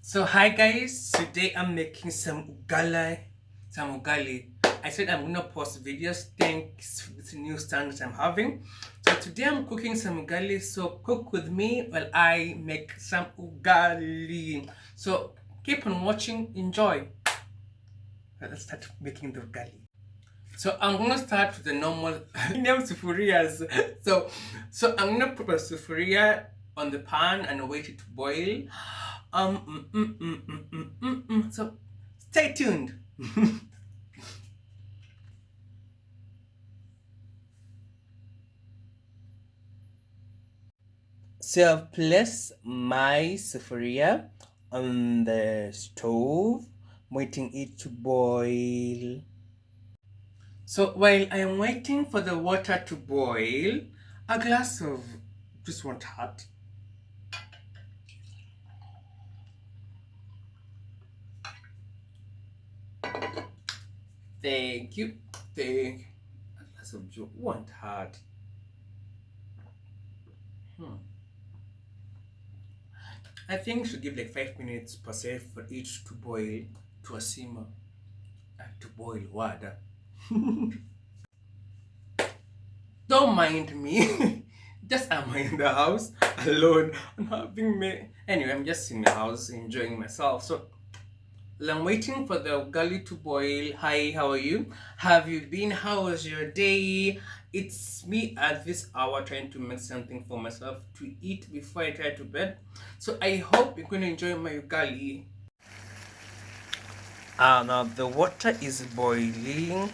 So hi guys, today I'm making some ugali. I said I'm gonna post videos thanks to this new standard I'm having. So today I'm cooking some ugali. So cook with me while I make some ugali. So keep on watching, enjoy. Let's start making the ugali. So I'm gonna start with the normal name sufurias. So I'm gonna put a sufuria on the pan and wait it to boil. So stay tuned. So I've placed my sufuria on the stove, waiting it to boil. So while I am waiting for the water to boil, a glass of just one hot. Thank you. Thank you. A glass of one hot. Hmm. I think we should give like 5 minutes per se for each to boil to a simmer. To boil water. Don't mind me. Just am I in the house alone. I'm having me. Anyway, I'm just in the house enjoying myself. So while I'm waiting for the gully to boil. Hi, how are you? Have you been? How was your day? It's me at this hour trying to make something for myself to eat before I try to bed. So I hope you're going to enjoy my ugali. Now the water is boiling.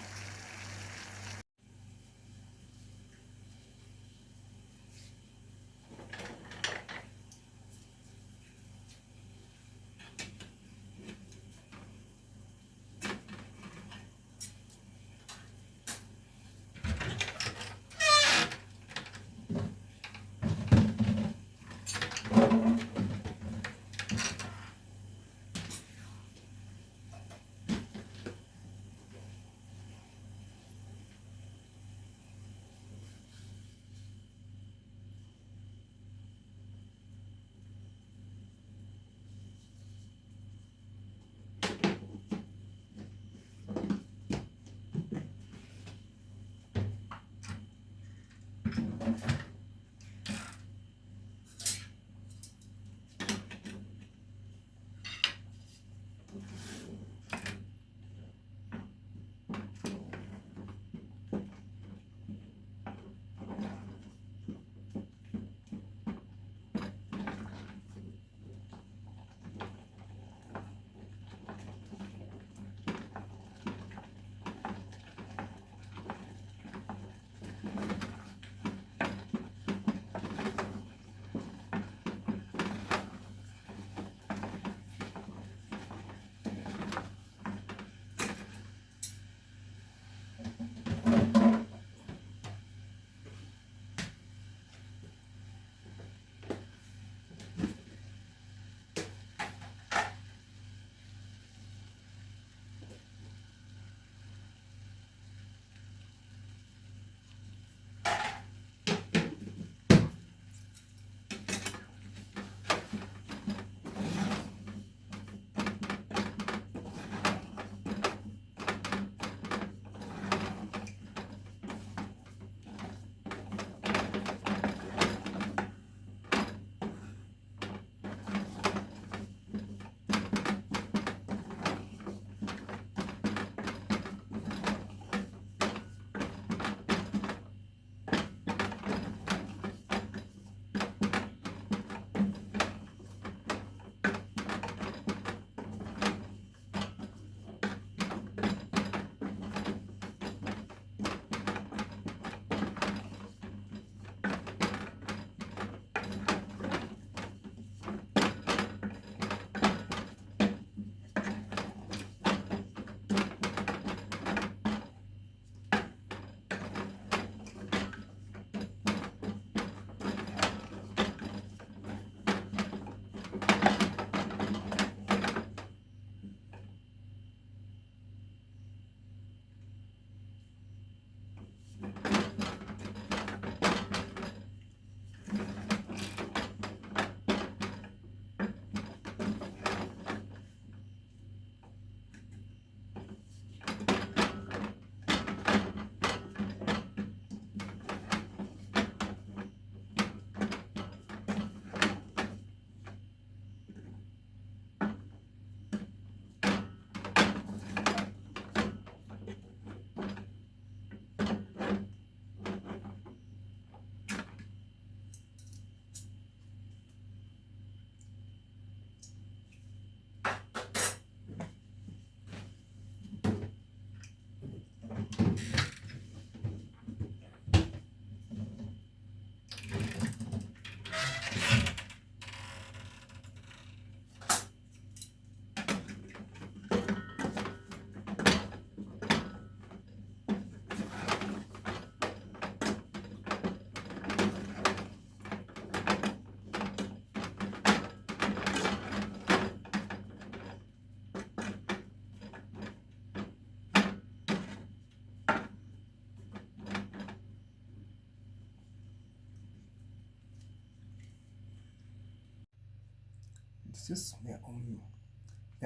This is my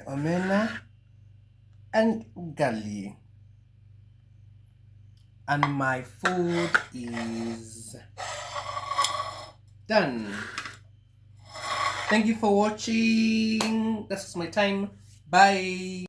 omena and ugali. And my food is done. Thank you for watching. That's my time. Bye.